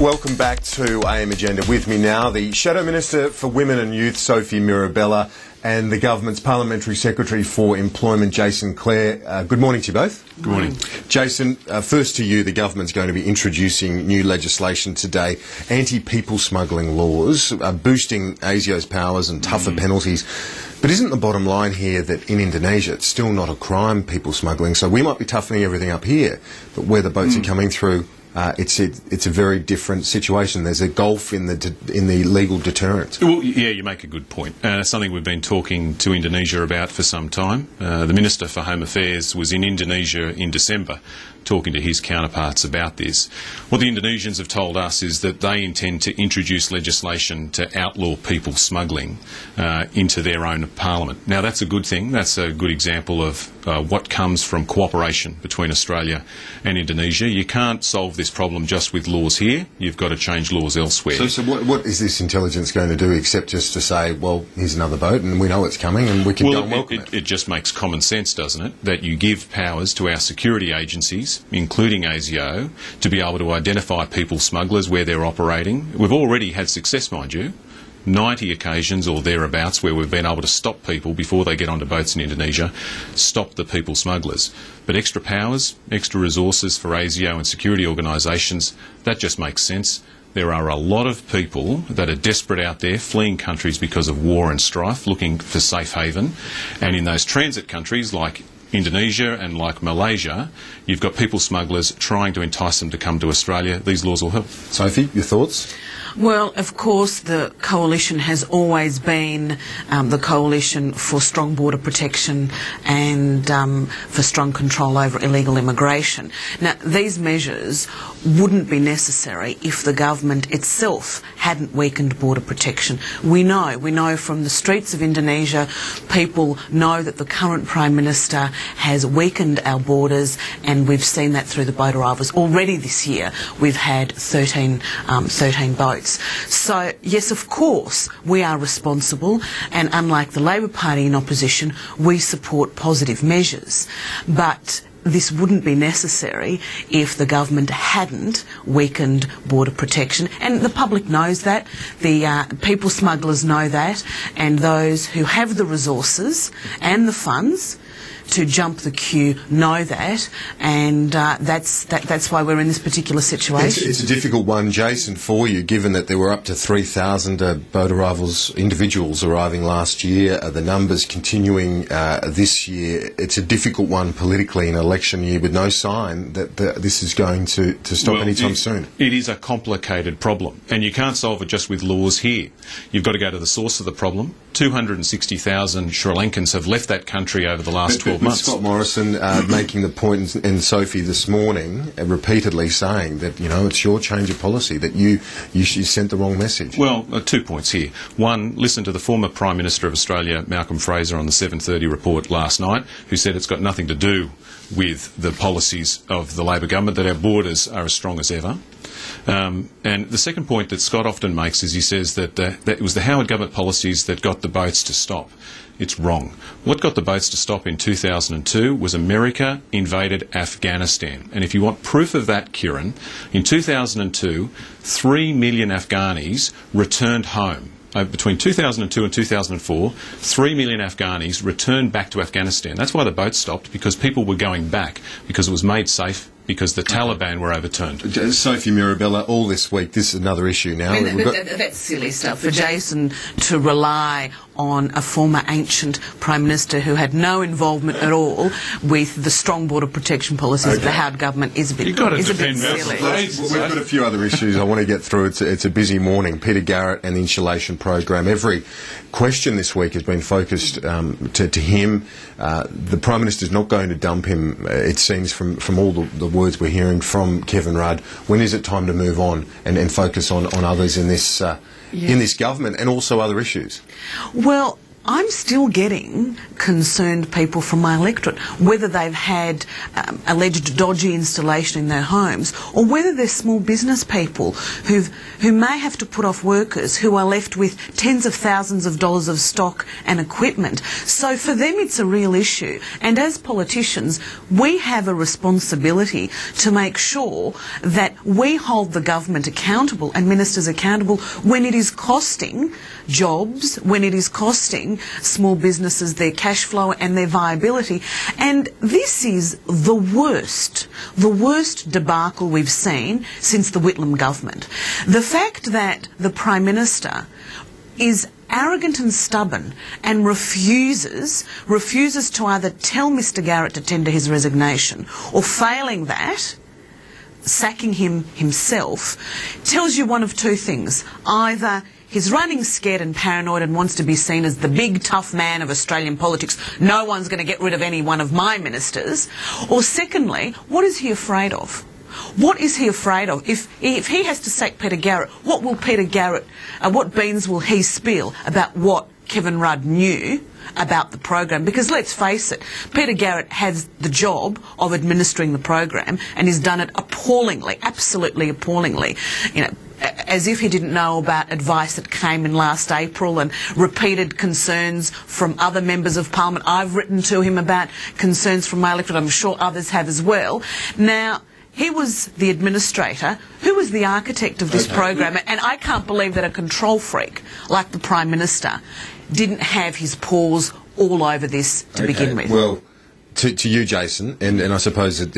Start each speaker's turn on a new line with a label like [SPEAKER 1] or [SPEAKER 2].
[SPEAKER 1] Welcome back to AM Agenda. With me now, the Shadow Minister for Women and Youth, Sophie Mirabella, and the Government's Parliamentary Secretary for Employment, Jason Clare. Good morning to you both.
[SPEAKER 2] Good morning.
[SPEAKER 1] Jason, first to you, the Government's going to be introducing new legislation today, anti-people smuggling laws, boosting ASIO's powers and tougher penalties. But isn't the bottom line here that in Indonesia it's still not a crime, people smuggling, so we might be toughening everything up here, but where the boats are coming through, it's a very different situation. There's a gulf in the legal deterrent.
[SPEAKER 2] Well, yeah, you make a good point. It's something we've been talking to Indonesia about for some time. The Minister for Home Affairs was in Indonesia in December talking to his counterparts about this. What the Indonesians have told us is that they intend to introduce legislation to outlaw people smuggling into their own parliament. Now, that's a good thing. That's a good example of what comes from cooperation between Australia and Indonesia. You can't solve this problem just with laws here. You've got to change laws elsewhere.
[SPEAKER 1] So what is this intelligence going to do except just to say, well, here's another boat and we know it's coming and we can go and welcome it?
[SPEAKER 2] It just makes common sense, doesn't it, that you give powers to our security agencies, including ASIO, to be able to identify people smugglers where they're operating. We've already had success, mind you. 90 occasions or thereabouts where we've been able to stop people before they get onto boats in Indonesia, stop the people smugglers. But extra powers, extra resources for ASIO and security organisations, that just makes sense. There are a lot of people that are desperate out there, fleeing countries because of war and strife, looking for safe haven. And in those transit countries like Indonesia and like Malaysia, you've got people smugglers trying to entice them to come to Australia. These laws will help.
[SPEAKER 1] Sophie, your thoughts?
[SPEAKER 3] Well, of course, the coalition has always been the coalition for strong border protection and for strong control over illegal immigration. Now, these measures wouldn't be necessary if the government itself hadn't weakened border protection. We know from the streets of Indonesia, people know that the current Prime Minister has weakened our borders, and we've seen that through the boat arrivals. Already this year, we've had 13 boats. So, yes, of course, we are responsible, and unlike the Labor Party in opposition, we support positive measures. But this wouldn't be necessary if the government hadn't weakened border protection. And the public knows that, the people smugglers know that, and those who have the resources and the funds to jump the queue know that, and that's why we're in this particular situation.
[SPEAKER 1] It's a difficult one, Jason, for you, given that there were up to 3,000 boat arrivals, individuals arriving last year, the numbers continuing this year. It's a difficult one politically in an election year with no sign that this is going to stop anytime soon.
[SPEAKER 2] It is a complicated problem, and you can't solve it just with laws here. You've got to go to the source of the problem. 260,000 Sri Lankans have left that country over the last 12 months.
[SPEAKER 1] Scott Morrison making the point, and Sophie this morning, repeatedly saying that, you know, it's your change of policy, that you sent the wrong message.
[SPEAKER 2] Well, 2 points here. One, listen to the former Prime Minister of Australia, Malcolm Fraser, on the 7:30 report last night, who said it's got nothing to do with the policies of the Labor government, that our borders are as strong as ever. And the second point that Scott often makes is he says that it was the Howard government policies that got the boats to stop. It's wrong. What got the boats to stop in 2002 was America invaded Afghanistan. And if you want proof of that, Kieran, in 2002, 3 million Afghanis returned home. Between 2002 and 2004, 3 million Afghanis returned back to Afghanistan. That's why the boats stopped, because people were going back, because it was made safe, because the Taliban were overturned.
[SPEAKER 1] Sophie Mirabella, all this week, this is another issue now.
[SPEAKER 3] I mean, that's silly stuff. For Jason to rely on a former ancient Prime Minister who had no involvement at all with the strong border protection policies of the Howard government is a bit silly.
[SPEAKER 1] We've got a few other issues I want to get through. It's a busy morning. Peter Garrett and the insulation program. Every question this week has been focused to him. The Prime Minister's not going to dump him, it seems, from all the words we're hearing from Kevin Rudd. When is it time to move on and focus on others in this government and also other issues?
[SPEAKER 3] Well, I'm still getting concerned people from my electorate, whether they've had alleged dodgy installation in their homes, or whether they're small business people who may have to put off workers who are left with tens of thousands of dollars of stock and equipment. So for them it's a real issue. And as politicians, we have a responsibility to make sure that we hold the government accountable and ministers accountable when it is costing jobs, when it is costing small businesses their cash flow and their viability. And this is the worst debacle we've seen since the Whitlam government. The fact that the Prime Minister is arrogant and stubborn and refuses to either tell Mr Garrett to tender his resignation, or failing that, sacking him himself, tells you one of two things. Either he's running scared and paranoid and wants to be seen as the big tough man of Australian politics. No one's going to get rid of any one of my ministers. Or secondly, what is he afraid of? What is he afraid of? If he has to sack Peter Garrett, what will Peter Garrett, what beans will he spill about what Kevin Rudd knew about the program? Because let's face it, Peter Garrett has the job of administering the program, and he's done it appallingly, absolutely appallingly. You know, as if he didn't know about advice that came in last April and repeated concerns from other members of Parliament. I've written to him about concerns from my electorate. I'm sure others have as well. Now, he was the administrator. Who was the architect of this program? And I can't believe that a control freak like the Prime Minister didn't have his paws all over this to begin with.
[SPEAKER 1] Well, to you, Jason, and I suppose that